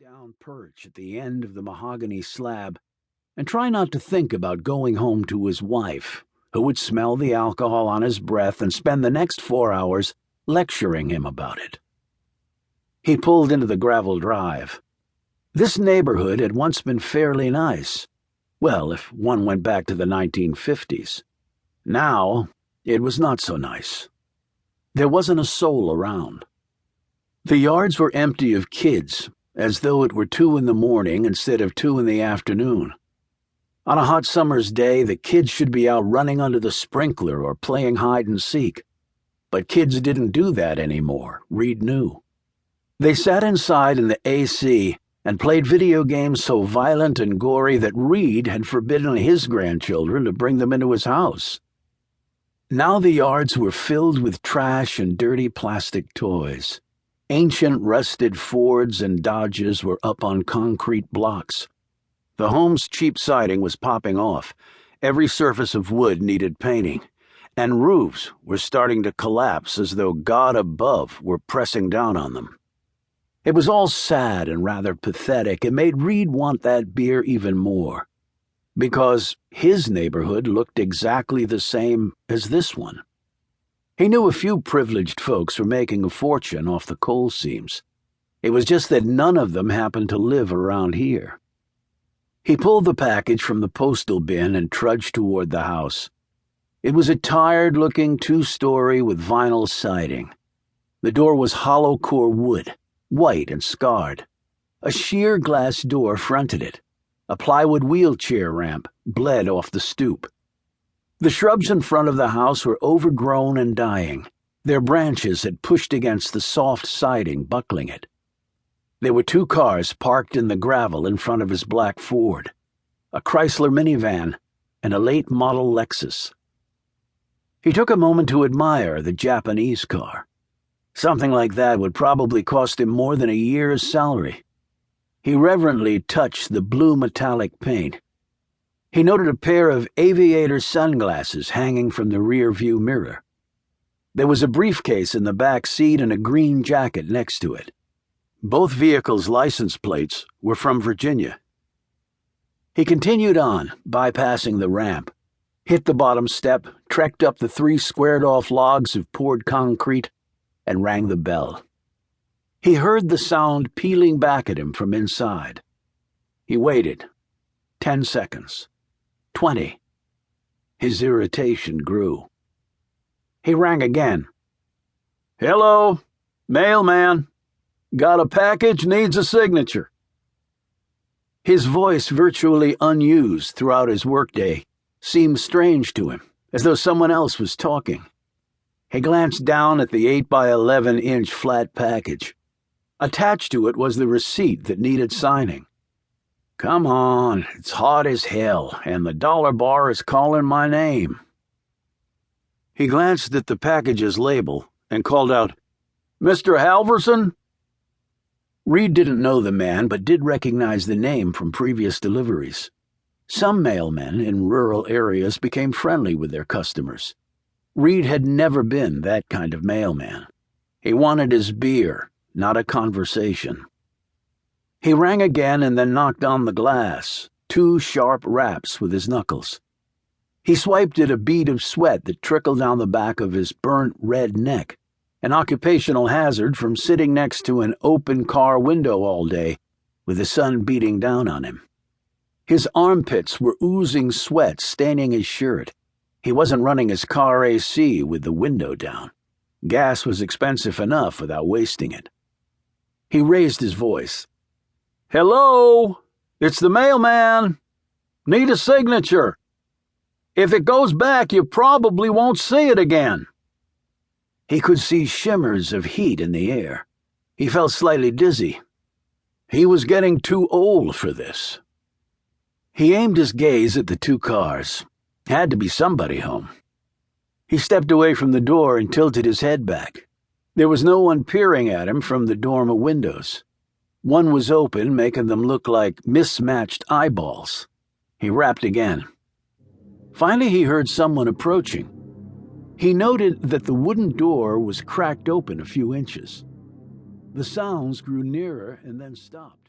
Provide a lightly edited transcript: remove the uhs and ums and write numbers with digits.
down perch at the end of the mahogany slab and try not to think about going home to his wife, who would smell the alcohol on his breath and spend the next 4 hours lecturing him about it. He pulled into the gravel drive. This neighborhood had once been fairly nice. Well, if one went back to the 1950s. Now, it was not so nice. There wasn't a soul around. The yards were empty of kids, as though it were 2 in the morning instead of 2 in the afternoon. On a hot summer's day, the kids should be out running under the sprinkler or playing hide and seek. But kids didn't do that anymore, Reed knew. They sat inside in the AC and played video games so violent and gory that Reed had forbidden his grandchildren to bring them into his house. Now the yards were filled with trash and dirty plastic toys. Ancient rusted Fords and Dodges were up on concrete blocks. The home's cheap siding was popping off. Every surface of wood needed painting, and roofs were starting to collapse as though God above were pressing down on them. It was all sad and rather pathetic. It made Reed want that beer even more, because his neighborhood looked exactly the same as this one. He knew a few privileged folks were making a fortune off the coal seams. It was just that none of them happened to live around here. He pulled the package from the postal bin and trudged toward the house. It was a tired-looking 2-story with vinyl siding. The door was hollow core wood, white and scarred. A sheer glass door fronted it. A plywood wheelchair ramp bled off the stoop. The shrubs in front of the house were overgrown and dying. Their branches had pushed against the soft siding, buckling it. There were 2 cars parked in the gravel in front of his black Ford, a Chrysler minivan, and a late model Lexus. He took a moment to admire the Japanese car. Something like that would probably cost him more than a year's salary. He reverently touched the blue metallic paint. He noted a pair of aviator sunglasses hanging from the rear-view mirror. There was a briefcase in the back seat and a green jacket next to it. Both vehicles' license plates were from Virginia. He continued on, bypassing the ramp, hit the bottom step, trekked up the 3 squared-off logs of poured concrete, and rang the bell. He heard the sound pealing back at him from inside. He waited. 10 seconds. 20. His irritation grew. He rang again. "Hello, mailman. Got a package, needs a signature." His voice, virtually unused throughout his workday, seemed strange to him, as though someone else was talking. He glanced down at the 8-by-11-inch flat package. Attached to it was the receipt that needed signing. "Come on, it's hot as hell, and the dollar bar is calling my name." He glanced at the package's label and called out, "Mr. Halverson?" Reed didn't know the man, but did recognize the name from previous deliveries. Some mailmen in rural areas became friendly with their customers. Reed had never been that kind of mailman. He wanted his beer, not a conversation. He rang again and then knocked on the glass, 2 sharp raps with his knuckles. He swiped at a bead of sweat that trickled down the back of his burnt red neck, an occupational hazard from sitting next to an open car window all day with the sun beating down on him. His armpits were oozing sweat, staining his shirt. He wasn't running his car AC with the window down. Gas was expensive enough without wasting it. He raised his voice. "Hello, it's the mailman. Need a signature. If it goes back, you probably won't see it again." He could see shimmers of heat in the air. He felt slightly dizzy. He was getting too old for this. He aimed his gaze at the 2 cars. Had to be somebody home. He stepped away from the door and tilted his head back. There was no one peering at him from the dormer windows. One was open, making them look like mismatched eyeballs. He rapped again. Finally, he heard someone approaching. He noted that the wooden door was cracked open a few inches. The sounds grew nearer and then stopped.